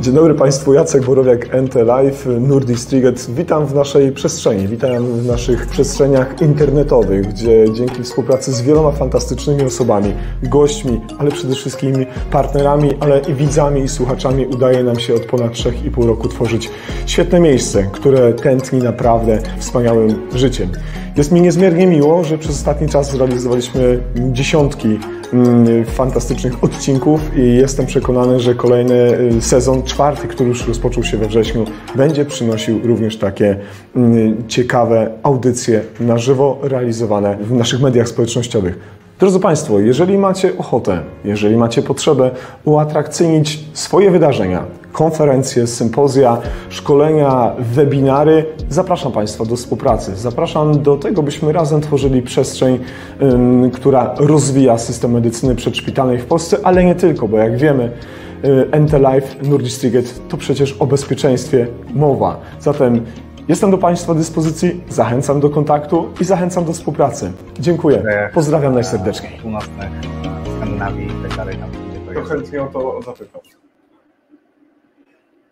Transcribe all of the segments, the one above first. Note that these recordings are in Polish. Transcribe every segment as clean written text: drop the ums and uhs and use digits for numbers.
Dzień dobry Państwu, Jacek Borowiak, NT Live, Nordic Triget. Witam w naszej przestrzeni, witam w naszych przestrzeniach internetowych, gdzie dzięki współpracy z wieloma fantastycznymi osobami, gośćmi, ale przede wszystkim partnerami, ale i widzami i słuchaczami udaje nam się od ponad 3,5 roku tworzyć świetne miejsce, które tętni naprawdę wspaniałym życiem. Jest mi niezmiernie miło, że przez ostatni czas zrealizowaliśmy dziesiątki fantastycznych odcinków i jestem przekonany, że kolejny sezon, czwarty, który już rozpoczął się we wrześniu, będzie przynosił również takie ciekawe audycje na żywo realizowane w naszych mediach społecznościowych. Drodzy Państwo, jeżeli macie ochotę, jeżeli macie potrzebę uatrakcyjnić swoje wydarzenia, konferencje, sympozja, szkolenia, webinary, zapraszam Państwa do współpracy. Zapraszam do tego, byśmy razem tworzyli przestrzeń, która rozwija system medycyny przedszpitalnej w Polsce, ale nie tylko, bo jak wiemy, NT Live, Nordic Triget to przecież o bezpieczeństwie mowa. Zatem jestem do Państwa dyspozycji, zachęcam do kontaktu i zachęcam do współpracy. Dziękuję. Pozdrawiam najserdeczniej. Północnych, Skandynawii i tak dalej. To chętnie o to zapytam.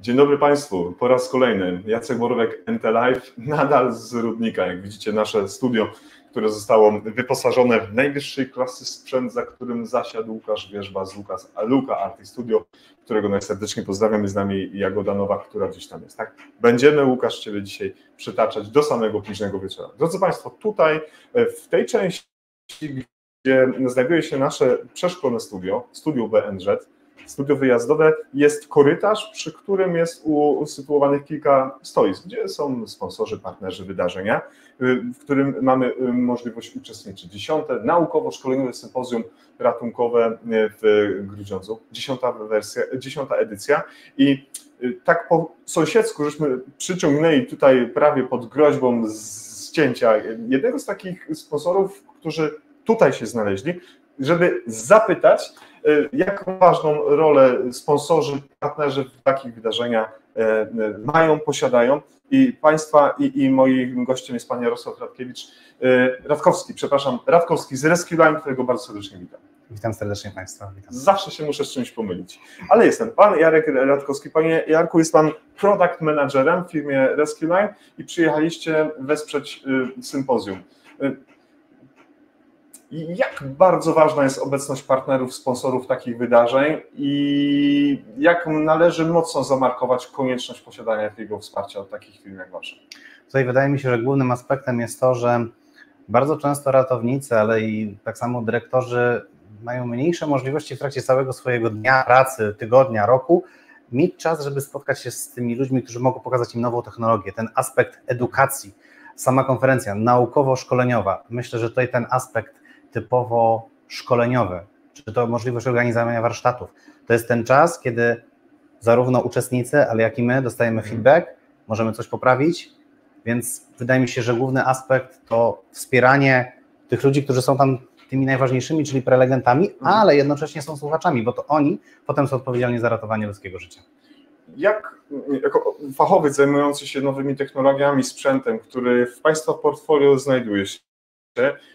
Dzień dobry Państwu, po raz kolejny Jacek Borowiak, NT Live, nadal z Rudnika. Jak widzicie, nasze studio, które zostało wyposażone w najwyższej klasy sprzęt, za którym zasiadł Łukasz Wierzba z Luka Artist Studio, którego najserdeczniej pozdrawiam. Jest z nami Jagoda Nowak, która gdzieś tam jest, tak? Będziemy, Łukasz, Ciebie dzisiaj przytaczać do samego późnego wieczora. Drodzy Państwo, tutaj w tej części, gdzie znajduje się nasze przeszkolone studio BNZ, studio wyjazdowe, jest korytarz, przy którym jest usytuowanych kilka stoisk, gdzie są sponsorzy, partnerzy wydarzenia, w którym mamy możliwość uczestniczyć. 10. naukowo-szkoleniowe sympozjum ratunkowe w Grudziądzu, 10. edycja i tak po sąsiedzku żeśmy przyciągnęli tutaj prawie pod groźbą zdjęcia jednego z takich sponsorów, którzy tutaj się znaleźli, żeby zapytać, jaką ważną rolę sponsorzy, partnerzy w takich wydarzeniach mają, posiadają. I Państwa i moim gościem jest Pan Jarosław Radkowski z Rescue Line, którego bardzo serdecznie witam. Witam serdecznie Państwa. Witam. Zawsze się muszę z czymś pomylić, ale jestem Pan Jarek Radkowski. Panie Jarku, jest Pan product managerem w firmie Rescue Line i przyjechaliście wesprzeć sympozjum. Jak bardzo ważna jest obecność partnerów, sponsorów takich wydarzeń i jak należy mocno zamarkować konieczność posiadania takiego wsparcia od takich firm jak Wasza? Tutaj wydaje mi się, że głównym aspektem jest to, że bardzo często ratownicy, ale i tak samo dyrektorzy mają mniejsze możliwości w trakcie całego swojego dnia, pracy, tygodnia, roku mieć czas, żeby spotkać się z tymi ludźmi, którzy mogą pokazać im nową technologię, ten aspekt edukacji, sama konferencja naukowo-szkoleniowa. Myślę, że tutaj ten aspekt typowo szkoleniowy, czy to możliwość organizowania warsztatów. To jest ten czas, kiedy zarówno uczestnicy, ale jak i my dostajemy feedback, możemy coś poprawić, więc wydaje mi się, że główny aspekt to wspieranie tych ludzi, którzy są tam tymi najważniejszymi, czyli prelegentami, ale jednocześnie są słuchaczami, bo to oni potem są odpowiedzialni za ratowanie ludzkiego życia. Jako fachowiec zajmujący się nowymi technologiami, sprzętem, który w Państwa portfolio znajduje się,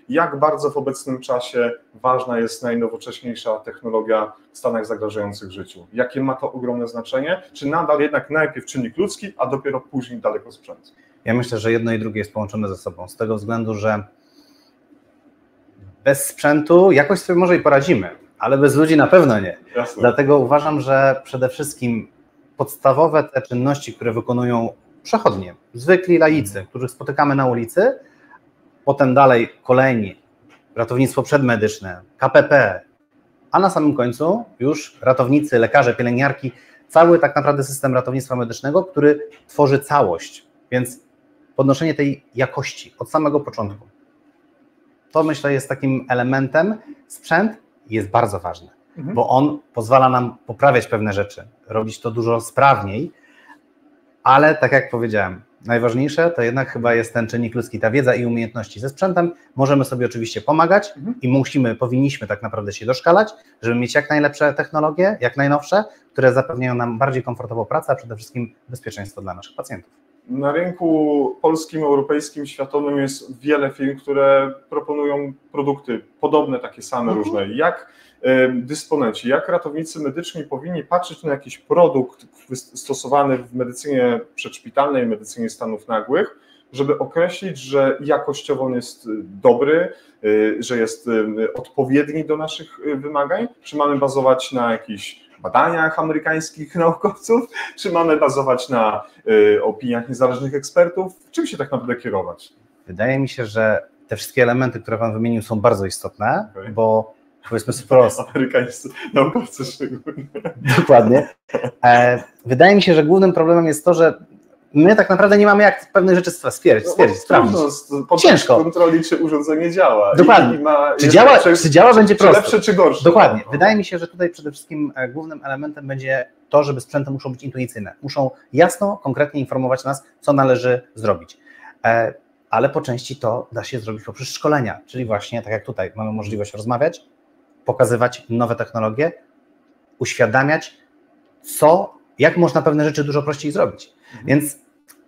jak bardzo w obecnym czasie ważna jest najnowocześniejsza technologia w stanach zagrażających życiu? Jakie ma to ogromne znaczenie? Czy nadal jednak najpierw czynnik ludzki, a dopiero później daleko sprzęt? Ja myślę, że jedno i drugie jest połączone ze sobą, z tego względu, że bez sprzętu jakoś sobie może i poradzimy, ale bez ludzi na pewno nie. Jasne. Dlatego uważam, że przede wszystkim podstawowe te czynności, które wykonują przechodnie, zwykli laicy, których spotykamy na ulicy, potem dalej kolejni, ratownictwo przedmedyczne, KPP, a na samym końcu już ratownicy, lekarze, pielęgniarki, cały tak naprawdę system ratownictwa medycznego, który tworzy całość, więc podnoszenie tej jakości od samego początku. To myślę jest takim elementem, sprzęt jest bardzo ważny, bo on pozwala nam poprawiać pewne rzeczy, robić to dużo sprawniej, ale tak jak powiedziałem, najważniejsze to jednak chyba jest ten czynnik ludzki, ta wiedza i umiejętności. Ze sprzętem możemy sobie oczywiście pomagać i powinniśmy tak naprawdę się doszkalać, żeby mieć jak najlepsze technologie, jak najnowsze, które zapewniają nam bardziej komfortową pracę, a przede wszystkim bezpieczeństwo dla naszych pacjentów. Na rynku polskim, europejskim, światowym jest wiele firm, które proponują produkty podobne, takie same, różne. Jak dysponenci, jak ratownicy medyczni powinni patrzeć na jakiś produkt stosowany w medycynie przedszpitalnej, medycynie stanów nagłych, żeby określić, że jakościowo on jest dobry, że jest odpowiedni do naszych wymagań? Czy mamy bazować na jakichś badaniach amerykańskich naukowców, czy mamy bazować na opiniach niezależnych ekspertów? Czym się tak naprawdę kierować? Wydaje mi się, że te wszystkie elementy, które Pan wymienił, są bardzo istotne, bo powiedzmy sobie wprost. Amerykańscy naukowcy szczególnie. Dokładnie. Wydaje mi się, że głównym problemem jest to, że my tak naprawdę nie mamy jak pewnych rzeczy stwierdzić, sprawdzić. Ciężko kontroli, czy urządzenie działa. Dokładnie. Czy działa będzie prosto. Lepsze, czy gorsze. Dokładnie. Wydaje mi się, że tutaj przede wszystkim głównym elementem będzie to, żeby sprzęty muszą być intuicyjne. Muszą jasno, konkretnie informować nas, co należy zrobić. Ale po części to da się zrobić poprzez szkolenia, czyli właśnie tak jak tutaj mamy możliwość rozmawiać, pokazywać nowe technologie, uświadamiać, jak można pewne rzeczy dużo prościej zrobić. Więc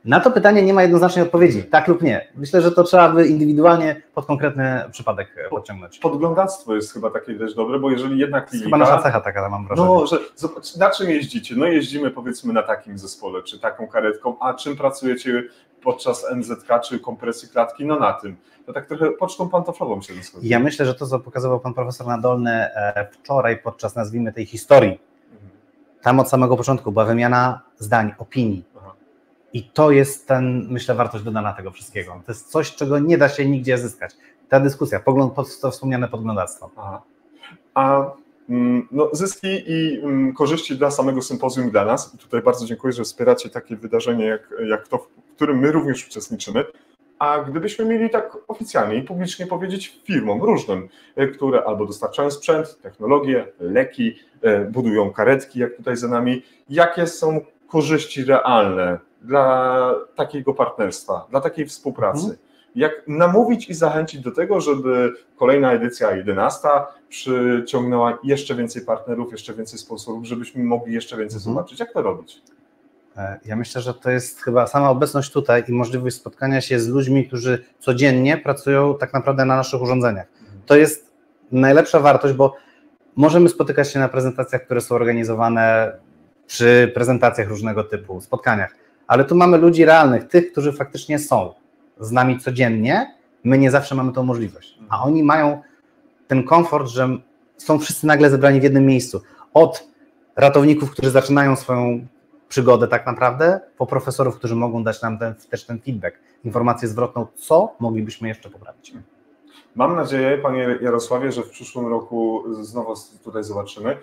na to pytanie nie ma jednoznacznej odpowiedzi, tak lub nie. Myślę, że to trzeba by indywidualnie pod konkretny przypadek podciągnąć. Podglądactwo jest chyba takie też dobre, bo jeżeli jednak klinika... Chyba nasza cecha taka, mam wrażenie. No, że zobacz, na czym jeździcie? No jeździmy powiedzmy na takim zespole, czy taką karetką, a czym pracujecie podczas NZK, czy kompresji klatki? No na tym. To tak trochę pocztą pantoflową się rozchodzi. Ja myślę, że to, co pokazywał pan profesor Nadolny wczoraj podczas, nazwijmy, tej historii, tam od samego początku była wymiana zdań, opinii. I to jest myślę, wartość dodana tego wszystkiego. To jest coś, czego nie da się nigdzie zyskać. Ta dyskusja, to wspomniane podglądactwo. No, zyski i korzyści dla samego sympozjum dla nas. I tutaj bardzo dziękuję, że wspieracie takie wydarzenie jak to, w którym my również uczestniczymy. A gdybyśmy mieli tak oficjalnie i publicznie powiedzieć firmom różnym, które albo dostarczają sprzęt, technologie, leki, budują karetki, jak tutaj za nami, jakie są korzyści realne dla takiego partnerstwa, dla takiej współpracy? Jak namówić i zachęcić do tego, żeby kolejna edycja 11 przyciągnęła jeszcze więcej partnerów, jeszcze więcej sponsorów, żebyśmy mogli jeszcze więcej zobaczyć? Jak to robić? Ja myślę, że to jest chyba sama obecność tutaj i możliwość spotkania się z ludźmi, którzy codziennie pracują tak naprawdę na naszych urządzeniach. To jest najlepsza wartość, bo możemy spotykać się na prezentacjach, które są organizowane przy prezentacjach różnego typu, spotkaniach, ale tu mamy ludzi realnych, tych, którzy faktycznie są z nami codziennie, my nie zawsze mamy tą możliwość, a oni mają ten komfort, że są wszyscy nagle zebrani w jednym miejscu. Od ratowników, którzy zaczynają swoją przygodę tak naprawdę, po profesorów, którzy mogą dać nam też ten feedback, informację zwrotną, co moglibyśmy jeszcze poprawić. Mam nadzieję, panie Jarosławie, że w przyszłym roku znowu tutaj zobaczymy.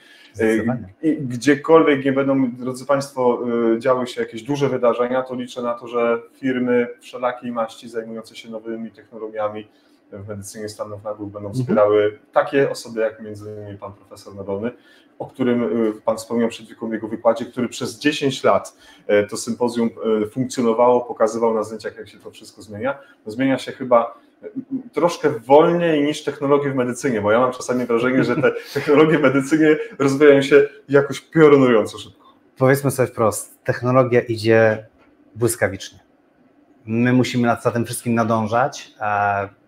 I gdziekolwiek nie będą, drodzy państwo, działy się jakieś duże wydarzenia, to liczę na to, że firmy wszelakiej maści zajmujące się nowymi technologiami w medycynie stanów nagłych będą wspierały takie osoby jak między innymi pan profesor Nadolny, o którym pan wspomniał przed chwilą w jego wykładzie, który przez 10 lat to sympozjum funkcjonowało, pokazywał na zdjęciach, jak się to wszystko zmienia. No, zmienia się chyba troszkę wolniej niż technologie w medycynie, bo ja mam czasami wrażenie, że te technologie w medycynie rozwijają się jakoś piorunująco szybko. Powiedzmy sobie wprost, technologia idzie błyskawicznie. My musimy za tym wszystkim nadążać.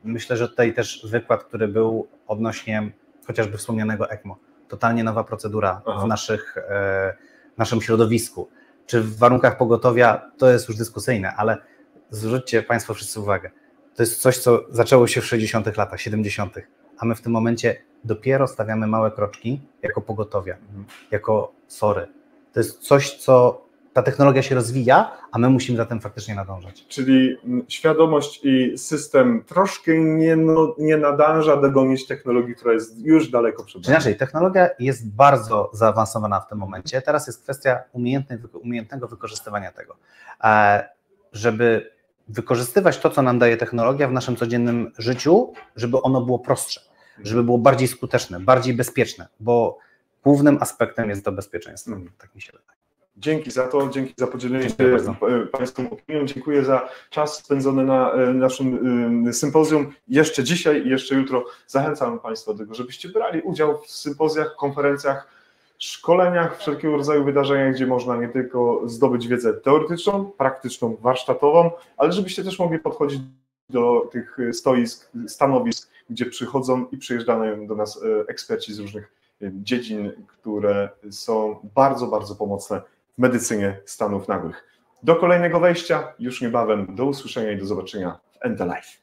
Myślę, że tutaj też wykład, który był odnośnie chociażby wspomnianego ECMO, totalnie nowa procedura w naszym środowisku, czy w warunkach pogotowia, to jest już dyskusyjne, ale zwróćcie państwo wszyscy uwagę, to jest coś, co zaczęło się w 60 latach, 70 a my w tym momencie dopiero stawiamy małe kroczki jako pogotowia, jako SOR-y. To jest coś, co ta technologia się rozwija, a my musimy za tym faktycznie nadążać. Czyli świadomość i system troszkę nie nadąża dogonić technologii, która jest już daleko przed nami. Inaczej, technologia jest bardzo zaawansowana w tym momencie. Teraz jest kwestia umiejętnego wykorzystywania tego. Żeby wykorzystywać to, co nam daje technologia w naszym codziennym życiu, żeby ono było prostsze, żeby było bardziej skuteczne, bardziej bezpieczne, bo głównym aspektem jest to bezpieczeństwo. Tak mi się wydaje. Dzięki za to, dzięki za podzielenie się Pańską opinią, dziękuję za czas spędzony na naszym sympozjum. Jeszcze dzisiaj i jeszcze jutro zachęcam Państwa do tego, żebyście brali udział w sympozjach, konferencjach, szkoleniach, wszelkiego rodzaju wydarzeniach, gdzie można nie tylko zdobyć wiedzę teoretyczną, praktyczną, warsztatową, ale żebyście też mogli podchodzić do tych stoisk, stanowisk, gdzie przychodzą i przyjeżdżają do nas eksperci z różnych dziedzin, które są bardzo, bardzo pomocne w medycynie stanów nagłych. Do kolejnego wejścia już niebawem. Do usłyszenia i do zobaczenia w Ente Live.